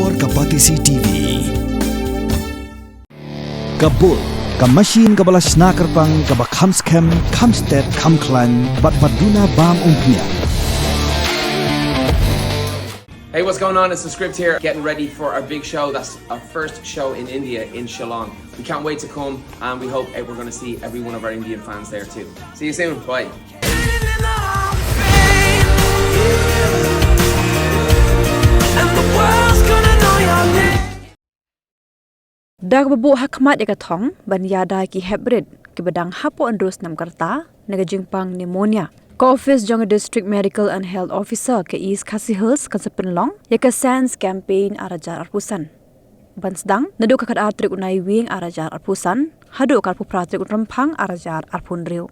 Kabor Kapatisi TV. Kabul, Kamashin Kabalas Nakarpang Kabakhamskem, Kamsted, Kamklan, Batbaduna Bam Umpnia. Hey, what's going on? It's the Script here, getting ready for our big show. That's our first show in India, in Shillong. We can't wait to come, and we hope we're going to see every one of our Indian fans there too. See you soon. Bye. Dag babu hakmat thong banyada ki hybrid ki badang hapo andros nam karta nagajingpang pneumonia. Office jong District Medical and Health Officer ke East Khasi Hills Kasapenlong yaka SANS campaign arajar arpusan. Bansdang nado kakat atrik unai wing arajar arpusan hado karpu pratrik unrampang arajar arpunriu.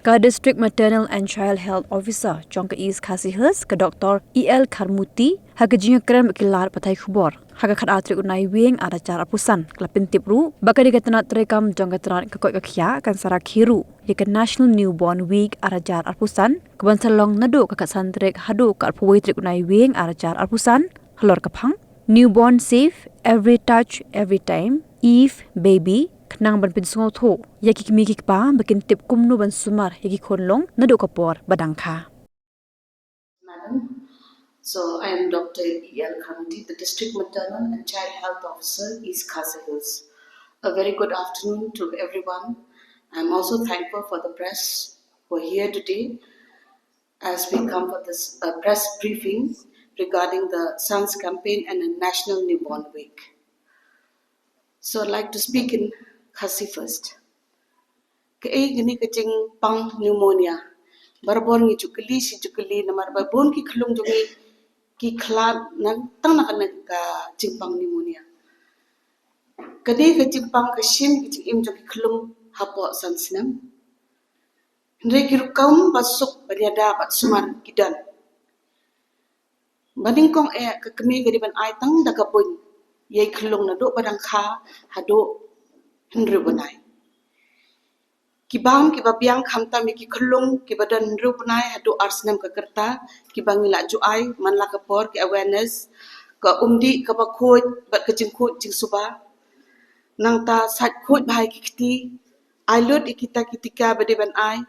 Ka District Maternal and Child Health Officer jong ke East Khasi Hills ke Dr. E.L. Karmuti haga jinga krem kilar patai khubor haga khat atrik unai wing arajar arpusan klapin tipru bakari katanat rekam jong katran kakoi kakhya kan sara khiru yaka National Newborn Week arajar arpusan kebansalong nado kakat santrek hado karpuwai trik unai wing arajar arpusan halor kaphang newborn safe every touch every time if baby knang ban pinsung tho yaki kimi ki pa bakin tip kumnu ban sumar yaki khonlong nado kapor badangkha. Madam, so I am Dr. E.L. Karmuti, the District Maternal and Child Health Officer, East Khasi Hills. A very good afternoon to everyone. I am also thankful for the press who are here today as we come for this press briefing regarding the SANS campaign and the National Newborn Week. So I'd like to speak in Khasi first. Kei gini kecing pang pneumonia. Barbor ngi cukeli si cukeli namar babon ki khlung jongi ki khlan nang tang nak ka cingpang pneumonia. Kadi ka cingpang ka shim ki im jongi khlung hapo sansnam. Ndre ki rukam basuk banyada bat sumar kidan. Banding kong ka kemi gadi ban ai tang da ka bun. Yai khlung na do badang kha hado hendru banai. Kibam kibabiang khamta mi ki khlung kibadan ru banai hado arsnam ka kerta kibangila juai manla ka por ki awareness ka umdi ka ba khoj bat ka jingkhoj jing suba nang ta sat khoj bhai ki kiti ailot ikita kitika bade ban ai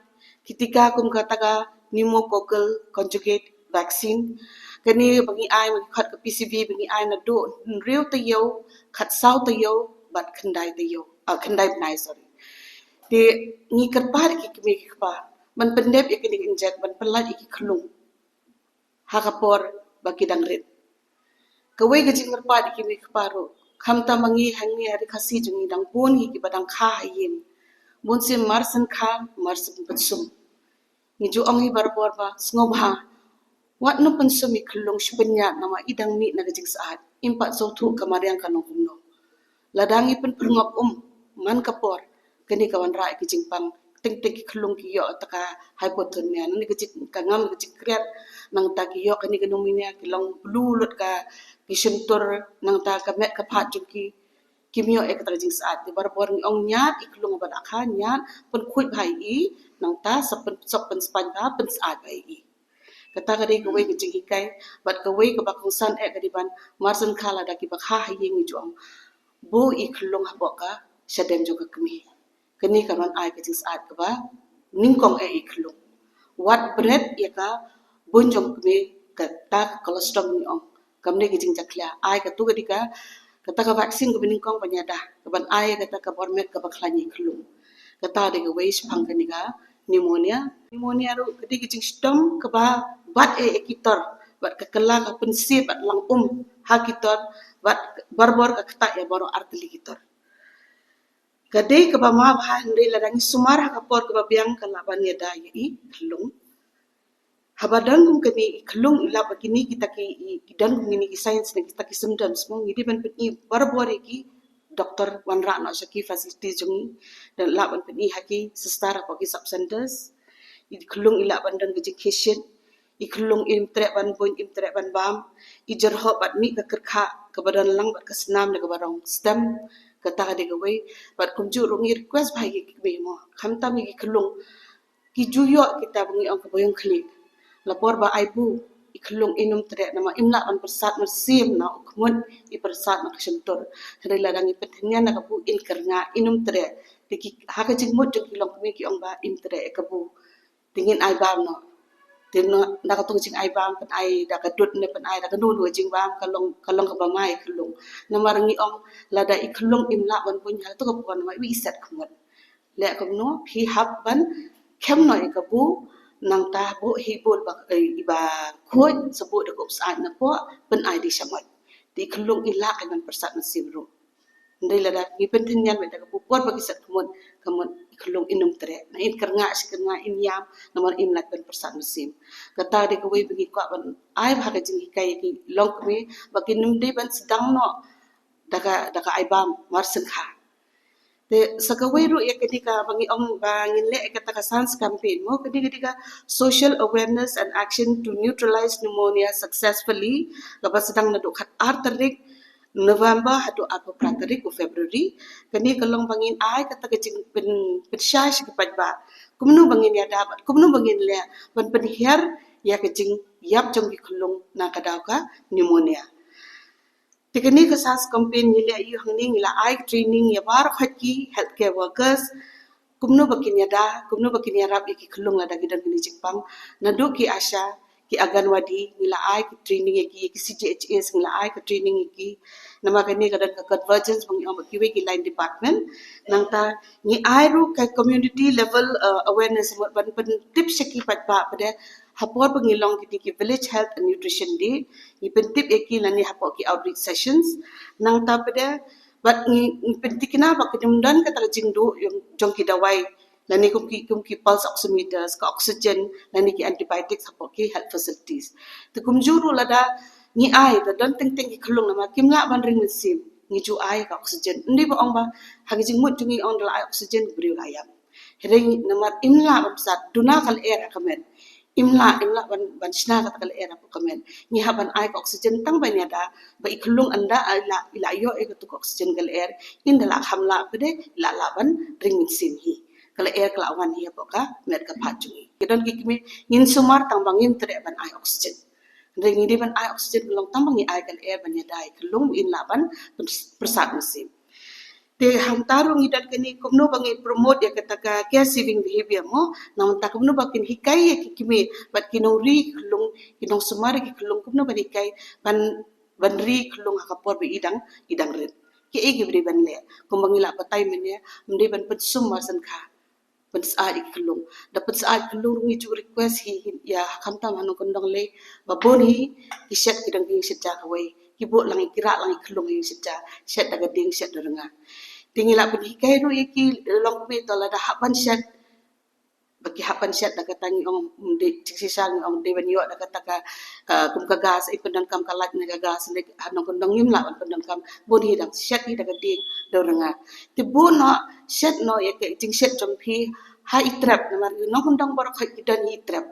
kitika kum kataga pneumococcal conjugate vaccine kani bangi ai mi khat ka PCV bangi ai na do riu ta yo khat sau ta yo bat khandai ta yo khandai banai sorry di ni kerpar ki kimi kpa man pendep ikini injek man pelat iki khlung ha kapor bagi dangrit kawai gajing kerpar kimi kpa ro khamta mangi hangi hari khasi jungi dang pon hi ki badang kha hayin mon se marsan kha marsan patsum ni ju ong hi barbor ba sngob ha wat no pansum mi khlung shpenya nama idang mi na gajing saat impat so thu kamariang kanong humno ladangi pen prungop man kapor kini kawan rai ki jingpang ting ting ki khlung ki yo taka hypothermia ni ki kangam ki kriat nang ta ki yo kini genominia ki long blue lut ka ki shimtur nang ta ka met ka phat ju ki kimio ek tra jing saat di barbor ni ong nyat iklung ba akha nyat pun khuj bhai i nang ta sapen span ka pen saat bhai i kata kadi ko wei ki jing kai bat ko wei ka bakungsan ek kadi ban marsan khala da ki bakha hayeng ni jong bo iklung habo ka shadem jo ka kemi kini kaman ai ke jing saat ka ba ningkong iklung wat bread ya ka bonjong kemi ka ta cholesterol ni ong kamne ke jing jaklia ai ka tu ka kata ka vaksin ka ningkong panyada kaban ai kata ka bormet ka bakhlani khlung kata de ka wais phang kani ka pneumonia ro kadi ke jing stom ka ba bat ekitor bat ka kala ka pensi bat lang ha kitor bat barbor ka kata ya boro arteli kitor kadai ka ba ma bha ndai ladangi sumar ha kapor ka ba biang ka laban ya da i khlung habadan kum kani khlung ila bakini kita ki dan ngini ki science ne kita ki symptoms mo ngidi ban pni barbore ki doktor wanra na shaki facilities jungi dan laban pni haki sestara ko ki sub centers i khlung ila ban dan education i khlung im tre ban bam i jerho bat mi ka kerkha ka badan lang bat ka snam ne ka barong stem kata de gawai bat kumju rungi request bhai ki be mo khamta mi ki khlung ki juyo kita bungi ong ka boyong khlik lapor ba aibu iklung inum tere nama imla ban persat mersim na ukmun i persat na kesentur hari ladang i petenya na kabu in kerna inum tere diki haka jingmut jong kilong kami ki ong ba im tere kabu tingin ai bam no tino na katung jing ai bam pen ai da kadut ne pen ai da kanu dua jing bam kalong ka bamai kelung na marangi ong lada iklung imla ban punya tu kabuan ma wi set kemut le kamno phi hab ban kem noi kabu nang ta bu hi bol ba iba khoi sebut de kop saat na po pen ai di samai di kelung ila kan persat nasib ru ndai lada ni pentin yan me kabu pot bagi sat kemun kelung inum tere na in kernga in yam nomor im lat pen persat musim kata de kawai bagi kwa ban ai ba ka jing kai ki long me bagi num de ban sedang no daga ai bam mar sen kha te sakawai ru ya ketika bangi om bangin le kata ka sans campaign mo ketika social awareness and action to neutralize pneumonia successfully ka sedang na do khat arterik November hatu apa pratarik u February kani kalong bangin ai kata ka jing pen shash ke pajba kumnu bangin ya dapat kumnu bangin le ban pen her ya ka jing yap jong ki khulung na kadaw ka pneumonia tikani ka sas campaign ni le yu hangning la ai training ya bar khaki healthcare workers kumnu bakin ya da kumnu bakin ya rap ki khulung la da gidan kini jingpang na do ki asha ki aganwadi nila ai ki training ki CGHS nila ai ki training ki nama kani kadan ka convergence bang am ki we ki line department nang ta ni ai ru ka community level awareness ban tip shaki pat ba pada hapor pangilong ki village health and nutrition day ni pen tip ki lani hapor ki outreach sessions nang ta pada bat ni pen tikina ba kedumdan ka tarjing do yung jong ki dawai lani kumki pulse oximeters ka oxygen lani ki antibiotics support ki health facilities tu kumjuru lada ni ai da dan teng ki khulung nama kimla ban ring sim ni ju ai ka oxygen ndi ba ong ba hagi jing mut tungi on da oxygen bri layam ring nama imla babsat duna kal air kamen imla ban shna ka kal air apa kamen ni haban ai ka oxygen tang ba da ba ikhulung anda ila yo e ka tu oxygen kal air indala hamla pede la ban ring sim hi kalau air kelawan dia boka mereka pacungi kita kimi ngin sumar tambang ngin tere ban ai oxygen ring ini ban ai oxygen belum tambang ni ai kal air ban yadai kelung in laban persat musim te hamtaru ngidan kini kumno bangi promote ya kata ka care saving behavior mo namun tak kumno bakin hikai ya kimi bat kinori kelung kinong sumar ki kelung kumno ban hikai ban ri kelung hakapor be idang red ki egi beri ban le kumbangi la patai menye mende ban pet sumar san kha saat iklung dapat saat kelung ngi ju request hi ya kamta manu kondong le babon hi kiset kidang ding setja kawai kibo lang kira lang iklung hi setja set daga ding set dorenga tingila pedi kai ru iki long me to la da haban set bagi haban set daga tangi ong de sisal ong de ban yo daga taka kum ka gas i pendang kam kalat ne ga gas ne hanong kondong ngim la pendang kam bon hi dang set hi daga ding dorenga ti bo no set no ya ke jing set jompi ha itrap namar no kondong bar khai kidan itrap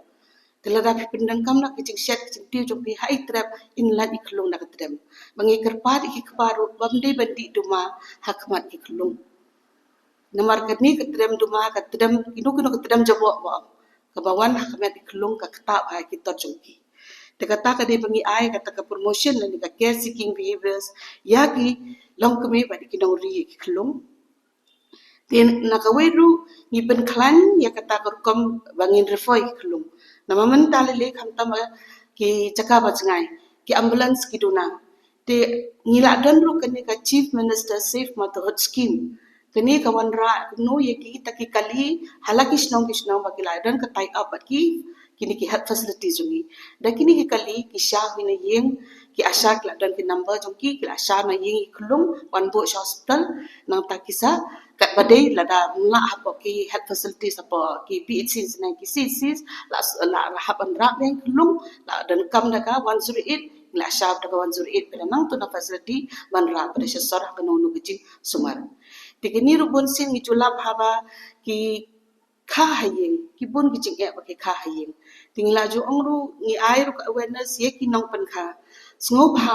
telada pi pendang kam na kicing set kicing tiu jompi ha itrap in la iklung na katrem bangi kerpat ki kparu bamde bandi duma hakmat iklung namar kani katrem duma katrem kinu katrem jabo ba kabawan hakmat iklung ka kata ba kita jompi te kata ka de bangi ai kata ka promotion ni ka care seeking behaviors ya ki long kami ba kinong ri iklung tin nakaweru ni pen klan ya kata kom bangin refoi kelung nama mental le kham tama ki chaka bacngai ki ambulance ki duna te ngila dan ru kani ka chief minister safe motherhood scheme kani ka wanra no ye ki taki kali halaki snong bakila dan ka tie up ki kini ki health facilities jungi da kini ki kali ki sha hina yeng ki asha kla dan ki number jongki ki asha na yeng iklung one bo hospital nang ta kisa kat badai lada mula hapo ki health facilities apa ki PHCs na ki CCs la hapan rak yang kelung la dan kam daga 108 la sharp daga 108 pada nang tu na facility ban rak pada sesarah kanono kecil sumar tikini rubun sin ni julap haba ki kha hayeng ki bun ki ching e ba ki kha hayeng tingla ju ongru ni ai ru awareness ye ki nong pan kha sngo pha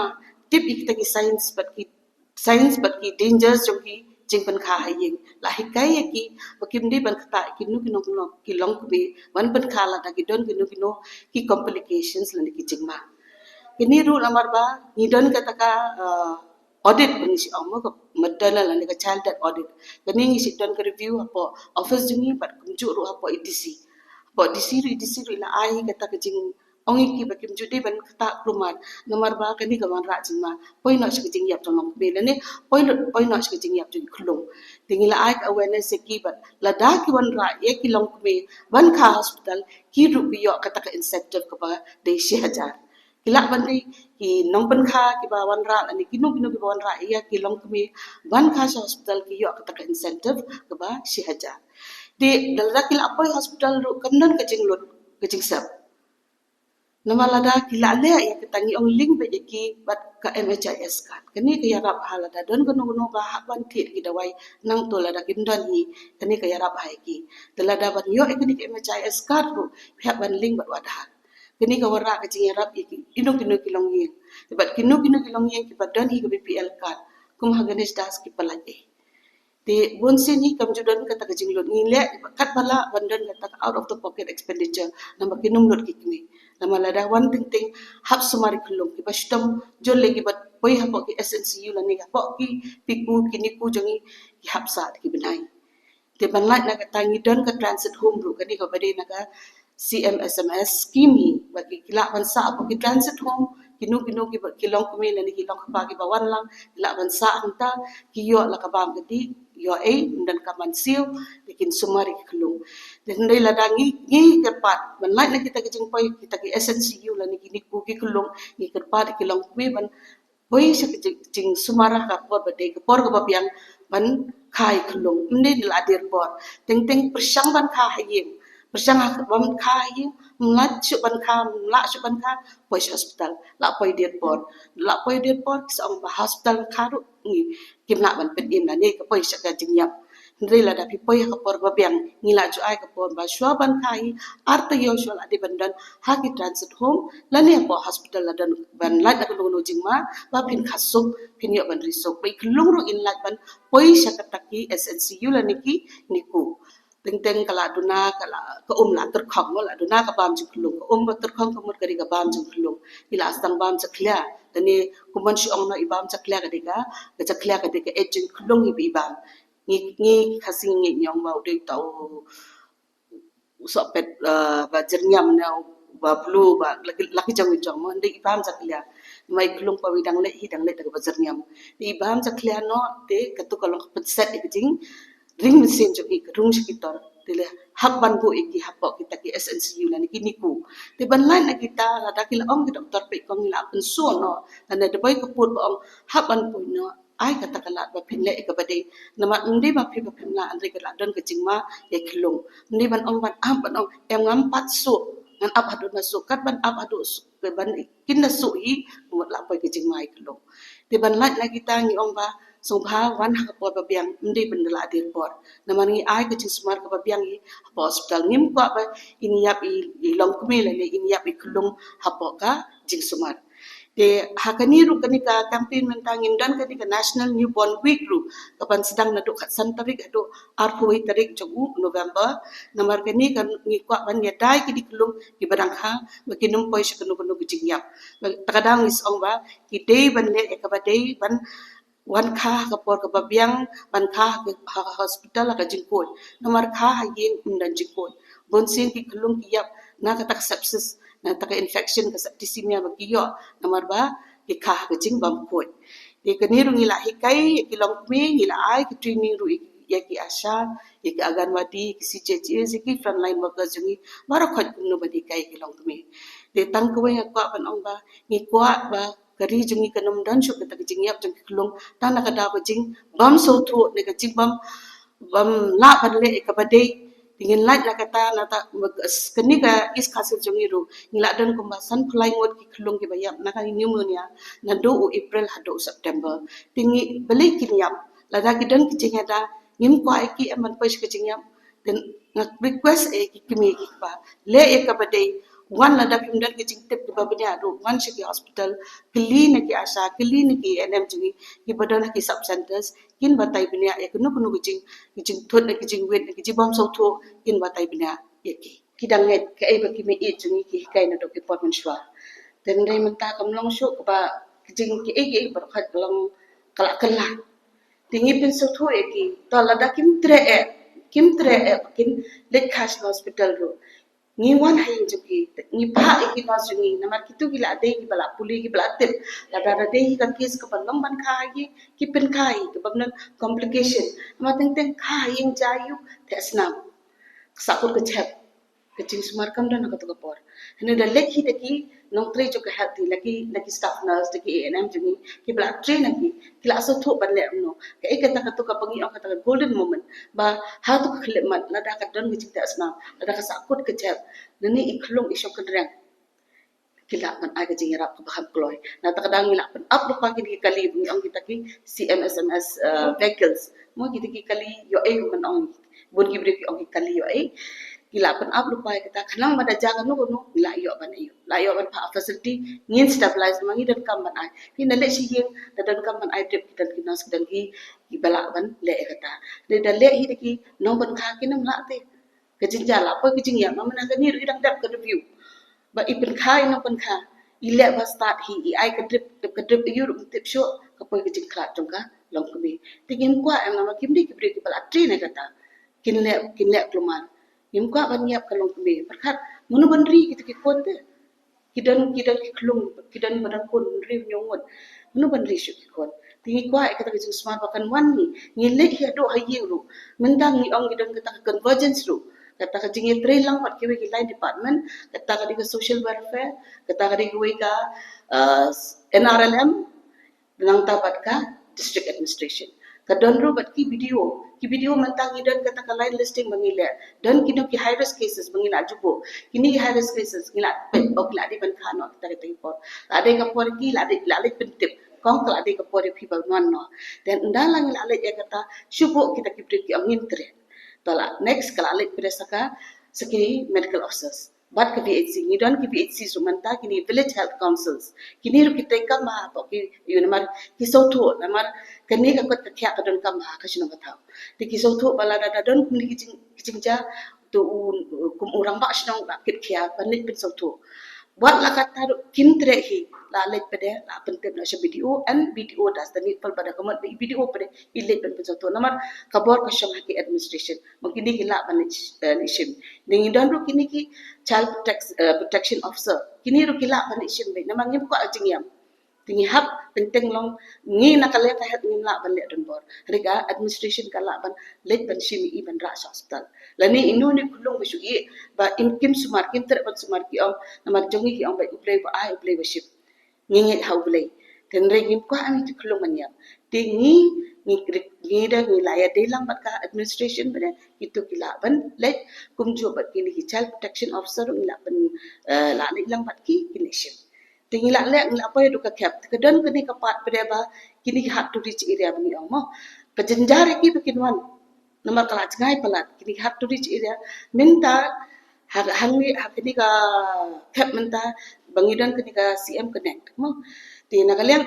tip ik ta ki science but ki dangers jo ki jing pen kha haying la hikai ki bakim di ban khata kinu kinu ki long kumi ban pen kha la da ki don kinu ki complications la ki jing ma kini ru lamar ba ni don kata ka audit pengisi ong ko madala la ka child audit kini ngisi don ka review apo office jungi bat kumju ru apo EDC apo EDC ru la ai kata ka jing ong iki bakim judi ban kata perumahan nomor ba kani ka man ra jing ma poi no shi jing yap tong be la ne poi no shi jing yap jing khulung tingila ai awareness ki bat la da ki wan ra ye ki long me ban kha hospital ki ru bi yo kata ka incentive ka ba de shi hajar kila bandi ki nong pen kha ki ba wan ra ani kinu ki ba wan ra ya ki long me ban kha hospital ki yo kata ka incentive ka ba shi hajar de dalda kila apoi hospital ru kamdan ka jing lot ka jing sap nama lada kila le ya ketangi ong link be ki bat ka MHIS card kani ka yarap halada don gono ba haban ti ki dawai nang to lada kindan hi kani ka yarap hai ki dalada ban yo ekani ka MHIS card ru pihak ban link bat wadah kani ka wara ka jing yarap ki kinu kilong yin bat kinu kilong yin ki bat don hi ka BPL card kum haganis das ki palai di bonsin hi kam judan kata ka jinglot ngile kat bala bandan kata out of the pocket expenditure nama kinum lot ki kini nama lada one ting hab sumari khulung ki bastam jol legi bat poi hapo ki SNCU la ni hapo ki piku kini ku jangi ki hab sa ki benai te banlai na kata ngidon ka transit home ru kani ka bade na ka CMSMS scheme hi bagi kila bansa apo ki transit home kinu ki long kumi la ni ki long pa ki bawan lang kila bansa anta ki yo la ka bam gadi yo dan kaman siu bikin sumari kelung dan dai la dangi ngi kepat banlai na kita ke jingpoi kita ke SNCU la ni ki ku ki kelung ni kepat ki long kumi ban boy sa jing sumara ka por bade ke por ka babiang ban khai kelung mne la dir por teng persang ban kha hayim persang ban kha hayim mlat chu ban kha poi hospital la poi dir por sa ong ba hospital kha ru ni kimna ban pet in na ne ka poi sa ka jingyap ndri la da pi poi ka por ba biang ni la ju ai ka por ba shwa ban khai arta yo shwa la de bandan ha ki transit home la ne po hospital la dan ban la da ko no jingma ba pin khasuk pin yo ban risok bai klung ru in la ban poi sa ka taki SNCU la niki niku teng kala duna kala ka la ter khong la duna ka bam ju klung ba ter khong ka mut kari ka bam ju klung ila astang bam cha khlia tani kuman shi ong na ibam cha khlia ka deka ejin klung hi ibam ni khasing ngi nyong ba de tau so pet ba jernyam na ba blue ba laki jang mo de ibam cha khlia mai klung pa widang le hidang le ta ba jernyam ibam cha khlia no te katu kalong pet set jing ring mesin jo ik rung sekitar tele habban bu iki hapo kita ki SNCU la ni niku te ban lain na kita la dakil ong ki doktor pe kong la pen so no na de boy ko put ong habban bu no ai kata kala ba pinle ka bade nama ndi ma phi ba pinla andre kala don ka jingma ye khilung ndi ban ong ban ong em ngam pat su ngan ap hadu na su kat ban ap hadu be ban kin na su hi mo la pa ki jingma ai khilung te ban lain na kita ngi ong ba Subha wan ha po babiang ndi bendela dir por namani ai ke chismar ka babiang hi po hospital ngim ko ba inyap i long kumele le inyap i kulung hapo ka jing sumar de hakani ru kani ka campaign mentang indan kani ka national newborn week ru kapan sedang na duk san tarik ado arpoi tarik jogu November namar kani kan ngi ko ban ya dai ki di kulung ki badang ha makinum poi shakanu kanu jing yap takadang is ong ba ki dei ban le ka ba dei ban wan kha ka por ka babiang ban kha ka hospital ka jingkoi nomor kha ha yeng undan jingkoi bonsin ki kulung ki yap na ka tak sepsis na tak infection ka septicemia ba ki yo nomor ba ki kha ka jing bam koi de ka ni ru ngila hikai ki long me ngila ai ki training ru ya ki asha ya ki aganwadi ki CJJ ki frontline workers jungi mara khot no ba di kai ki long me de tang ko ya ko ban ong ba ni ko ba kari jungi kanam dan shu kata jing yap jung klung tan ka da ba jing bam so thu ne ka jing bam la ban le ka ba dei tingin lait la kata na ta kani ka is khasil jungi ru ngila dan ko san flying ngot ki klung ki ba yap na ka pneumonia na do April ha do September tingi balik kin yap la da ki dan ki jing da ngim ko ai ki aman pa ki jing yap dan request e ki kimi ki ba le e ka ba dei wan la dak imdan ke jing tip ba bani adu wan shi hospital klinik ki asha klinik ki NM jingi ki badan ki sub centers kin batai bani ya kunu jing thot ki jing wet ki jibam so tho kin batai bani ya ki danget ke ai ba ki me e jingi ki kai na dok ki pot men shwa dan dai menta kam long shu ba ki jing ki ai bar khat long kala kala tingi pin so tho e ki to la da kim tre e kin lek khash hospital ro ni wan hai juki ni pa iki no jungi namar kitu gila de ki bala puli ki bala tip la da de ki kan kes ka pandam ban kha ki pen khai ke babnan complication ma teng teng kha yin jayu tesnam sakut ke chep ke ching smar kam dan ka to por ne da lekhi de ki nong tre jo ka healthy lagi staff nurse de ki ANM jungi ki bala train ki kila so tho ban le no ke ek ka to ka pangi ka ta golden moment ba ha to ka khle mat la da ka don ki ching tesnam la da ka sakut ke chep nani iklung isyo kadreng kila man aga jing rap ka baham kloy na ta kadang ila pan up pa ki kali bungi ang kita ki CMSMS vehicles mo ki kali yo ay man ang bun ki bre ki ang kali yo ay kila pan up pa kita kanang mada jangan no ila yo ban pa facility ngin stabilize mangi dan kam ban ai ki na le si yeng dan kam ban ai trip kita ki nas dan ki bala ban le kata de le hi ki no ban kha ki nam la te kejing jala apa kejing ya mana kan ni ridang dap ke review ba ipin khai no pen kha ile ba start hi ai ke drip yu rum tip sho ka poi kejing klat jong ka long ke bi tingin kwa em nama kim di kibre ki bala tri ne kata kinle klumar yim kwa ban yap ka long ke bi perkhat munu ban ri ki kon te kidan ki klung kidan badan kon ri nyongon munu ban ri shu ki kon tingi kwa e kata kejing smart bakan wan ni le hi ado hayi ru mendang ni ong kidan kata convergence ru kata ka jingi train lang pat kiwi ki line department kata ka di ka social welfare kata ka di kiwi ka NRLM nang tapat ka district administration ka don ro bat ki video mentang idan kata ka line listing mangile dan kino ki high risk cases mangila jubo kini ki high risk cases ngila pet ok la di ban khano kita kata import ade ka por ki la di pentip kong kala ade ka por phi ba no dan ndalang la ya kata syubo kita ki ki angin tre Tala next kala alik pada saka sekini medical officers. Bat ke VHC ni don ki VHC sumanta kini village health councils. Kini ru kita ka ma to ki yu namar ki sautu namar kini ka kot kya ka don ka ma ka sino batau. Ti ki sautu bala da don kini ki ja tu kum orang ba sino la kit kya panik pin sautu. Buat la kata kin trehi la alik pada la penting na BDO and BDO das the needful pada kamat BDO pada ilik pen pencoto namar kabor ka syam haki administration mungkin ni kila ban nishim dengan dan ru kini ki child protection officer kini ru kila ban nishim be namang ngim ko ajingyam tingi hap penting long ni nakale ka het ngim la ban le don bor riga administration kala ban let ban shimi iban ra hospital lani inu ni kulung bisu i ba kim sumar kim ter ban sumar ki om namar jongi ki om ba uplay ba ai uplay ba ship ngingit hau blay ten regim ko ami ti kulung manyam tingi ni da ni laya delang bat ka administration bade itu kila ban let kum jo bat kini ki child protection officer ngila ban la ni lang bat ki kini ship tingi la le ngila pa du ka kap ka don kini ka pat pada ba kini hat to reach area bani mo ka jenjare ki bikin wan nomor kala jangai palat kini hat to reach area minta hangi kini ka kap minta bangidan kini ka CM connect mo ti nakaliang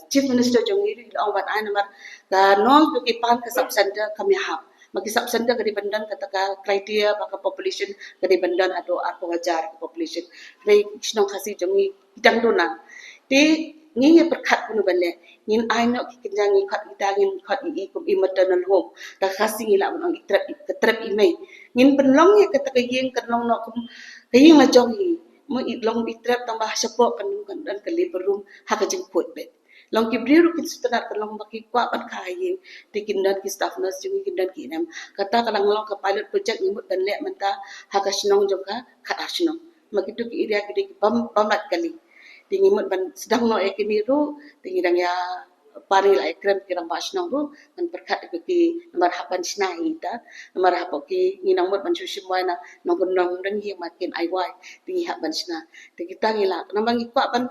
chief minister jongi ong bat ai nomor ka nol ki pan ka sub center kami hap maki sub center kadi bandan kata ka criteria baka population kadi bandan ado ato wajar population rei snong khasi jongi kitang dona ti ngi perkhat kuno banle ngin ai no ki kinjangi khat itangin khat I kum I maternal home ta khasi ngila on itrap imei ngin penlong ya kata kayeng kanlong no kum kayeng la jongi mo itlong itrap tambah sepo kan dan kali berum ha ka jemput bet long ki briru kin setenar long baki kwa ban kayeng tikin dan ki staff nurse jungi kindan ki nam kata kalang long ka pilot project ngimut dan le menta ha ka sinong joka khat sinong magitu ki area ki pam lat kali tingi mut ban sedang no ekini ru tingi dang ya pari la ekrem kirang basnong ru man perkhat ki nomor hapan snai ta nomor hapoki nginang mut ban susim wana nong nong dang hi makin ai wai tingi hapan sna tingi tangi la namang ikwa ban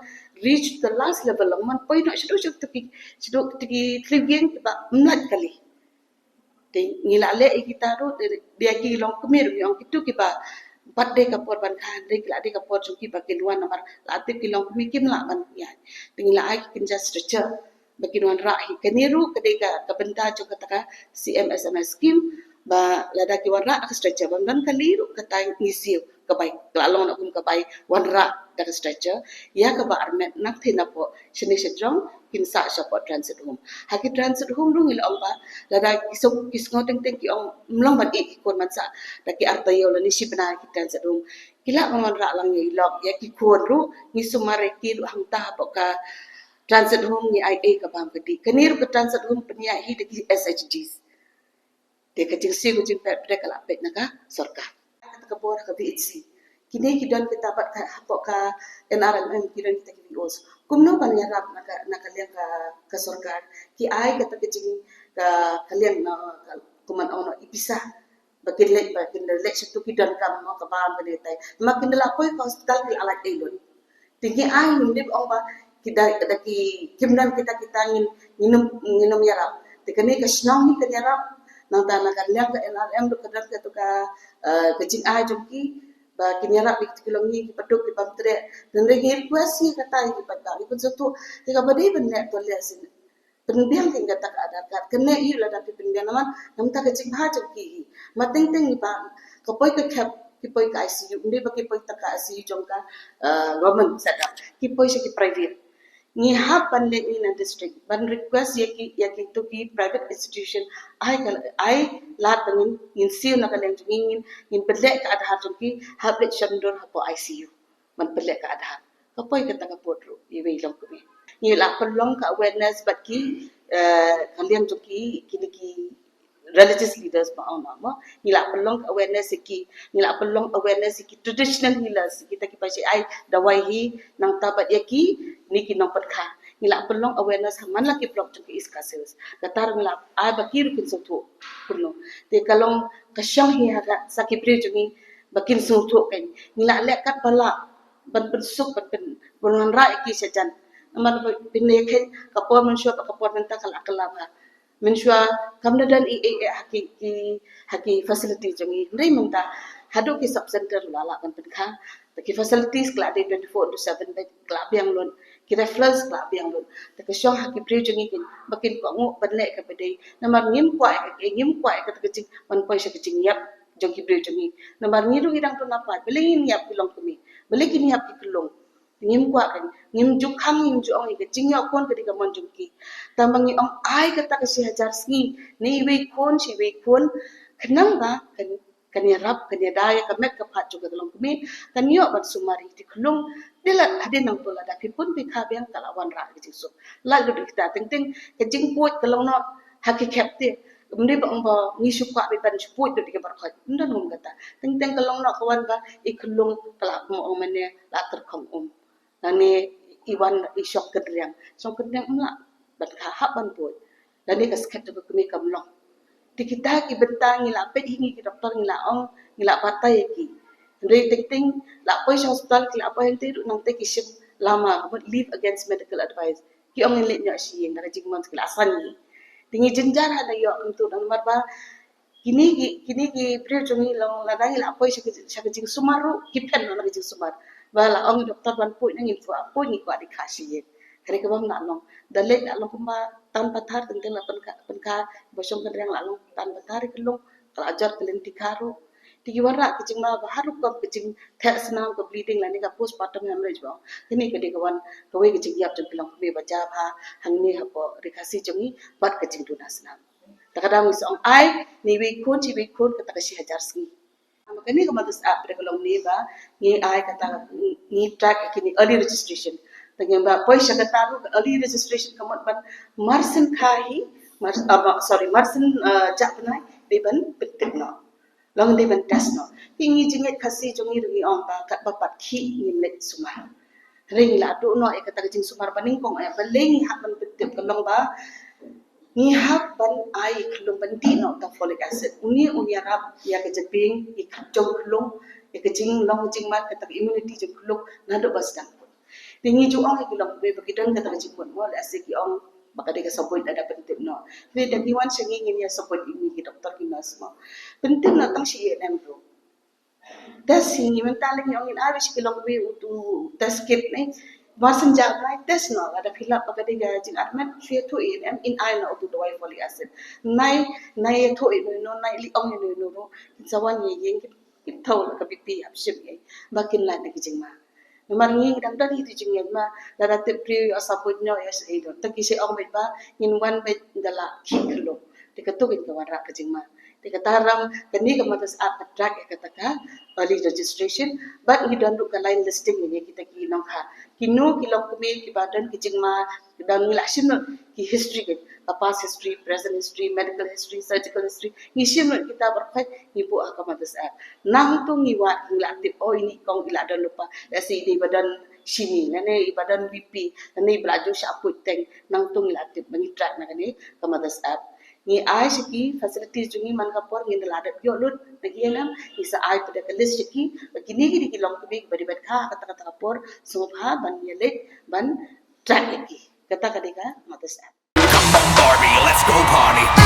reach the last level long man poi no sido tiki klibing ba mlat kali tingi la le kita ru dia ki long kemir yang kitu ki ba Pat de kapor ban khan de la de kapor chunki bakin wan namar la te kilong mikim la ban ya tingla ai kin just stretcher bakin wan ra hi keniru kede ka benda jo kataka CMSMS scheme ba lada ki wan ra ka stretcher ban dan kaliru kata ngisiu ka bai klalong na kun ka bai wan ra da stretcher ya ka ba armet nak thina po shini shejong kin sa support transit home haki transit home rung il ong ba lada kisok kisngo teng teng ki ong mlong ban ik kon man sa da ki artayo la ni shibna ki transit home kila man ra lang ni log ya ki kon ru ni sumare ki ru hang ta po ka transit home ni IA ka bam kedi kanir ka transit home penya hi de ki SHDs de ka jing si ku jing pe kala pe na ka sarkar ka bor ka BHC kini kidan kita dapat hapok ka NRMM kidan kita KBOs kumno kan yarap na kalian ka sarkar ki ai kata kecing ka kalian na kuman ono ipisah bakin lek satu kidan kam mo ka bam bene tay makin lapoi ka hospital ki alat elon tinggi ai ndip ong ba kita ki kimdan kita ngin nginum yarap tikani ka snong ni kan yarap nang tanah kalian ka NRM do kadar ka to ka kecing ai jomki ba kinyarap ik kilong ni paduk di pamtre dan re request si kata ki pada ikut satu tiga bade benne to lesin pendiam tinggal tak ada kat kena i la tapi pendiam naman nam ta kecing ha jomki mating ting ni ba kapoi ka cap ki poi ka ICU ndi ba ki poi ta ka ICU jomka government setup ki poi se ki private ni ha ban le ni na district ban request ya ki to ki private institution ai lat bangin in siu na kaleng jingin in pelek ka adhar jongki hablet shandor ha po ICU man pelek ka adhar kapoi ka ta ka potro i wei long ko ni la pelong ka awareness bat ki kalian jongki kini ki religious leaders pa on ma nila pelong awareness ki nila pelong awareness ki traditional healers kita ki pasi ai dawai hi nang tabat yaki ni ki nang patkha nila pelong awareness man la ki blok tu ki iskases katar nila ai bakir kin sotu kuno te kalong kasyang hi haga sakit pri jungi bakin sotu kan nila lekat bala ban pensuk ban bulan ra ki sejan aman pineken kapor mensyo kapor menta kala kala mensua kamna dan haki facility jangi ndai menta hadu ki sub center lala kan penkha ki facilities kla de 24/7 de kla biang lon ki reference kla biang lon ta ka syong haki pre jangi kin bakin ko ngo banle ka pede namar ngim kwa ka ta kicing man poi sha kicing yap jangi pre jangi namar ngiru irang to napa belingin yap bilong kumi belikin yap ki kelong ngim kwa kan ngim juk khang ngim ju ong ke jing yo kon ke diga mon juk ki tamangi ong ai kata ke si hajar singi ni we kon si we kon kenang ba kan ya rap kan ya daya ka mek ka phat juga dalam kumi kan yo ban sumari ti khulung dela ade nang tola da ki pun bi kha biang kala wan ra ki su la gu kita ting ting ke jing puat kalong no haki kapte mri ba ong ba ni su kwa bi ban puat do diga bar khat ndan hum kata ting ting kalong no kawan ba ikhulung kala mo ong mene la ter khong nani iwan isok kedriang so kedriang mla ban kha haban boy dani ka sket ko kumi kamlong tikita ki bentang ngila pet hingi ki doktor ngila ong ngila patai ki ndre ting ting la poi hospital ki la poi ente nang te ki ship lama but leave against medical advice ki ong ngelit nya shi ngara jingman ki la sani tingi jenjar hada yo untuk nang marba kini ki pre jongi long la dai la poi shaka jing sumaru ki pen na jing sumar bala ong doktor ban pui nangin fu pui ni kwa di khasi kare ka bam na long dalek na long kuma tan pathar teng la pen ka bosong ka rang la long tan pathar ki long kala ajar kelen tikaru tigi wara kicing ma baharu ko kicing thas na ko bleeding la ni ka postpartum hemorrhage ba kini ke de kawan ko we kicing yap jeng bilang be baja ba hangni ha ko rikasi jongi bat kicing tunas na takadang isong ai ni we kon ka takasi hajar singi makanya kematus apre kalau ni ba ni ai kata ni track kini early registration tanya ba poi syakataru early registration kamot ban marsen khai marsen japnai deban petik no long deban test no tingi jinget khasi jongi rugi on ba kat bapat khi nimlet sumar ring la tu no e kata jing sumar baning kong e baleng hak ban petik kalong ba ni hak ban ai kelung ban di no ta folic acid uni arab ya ke jeping ikjong kelung ya ke jing long jing mat kata immunity jong kelung na do bas dang tingi ju ong kelung be begidan kata jing pun mo la asiki ong maka dia saboi ada penting no ni dan diwan sengi ngin ya saboi ini ki doktor ki nas mo penting na tang si em bro tes hingi mentaling yang in awish kilong we utu tes kit ne wasan jab lai tes no ada filap pada diga jing armet fe tu in ai na utu doi folic acid nai tu no nai li ong no sawan ye yeng kit thau ka pipi ap ship ye bakin la de jing ma maringi dang dari tu jing ye ma la da te pri asaput no ya se do ta ki se ong bet ba in wan bet dala khilo te ka tu ka wara ka jing ma te ka taram kani ka matas app track ka taka early registration but we don't look a line listing ni kita ki nong kha kinu ki lok kumi ki badan ki jingma dang la shin ki history ke past history present history medical history surgical history ni shin kita berkhai ni bu ka matas app nang tu ni wa la tip oh ini kong ila dan lupa la si di badan sini nane badan BP nane belaju syaput teng nang tu ila tip bangi track na kani ka matas app ni ai siki facilities jungi man ka por ngi la dat yo lut nagianam isa ai pada ka list siki kini gi di long kubik bari bat kha kata kata por sobha ban yelek ban track ki kata kadika matas Come on, Barbie, let's go party.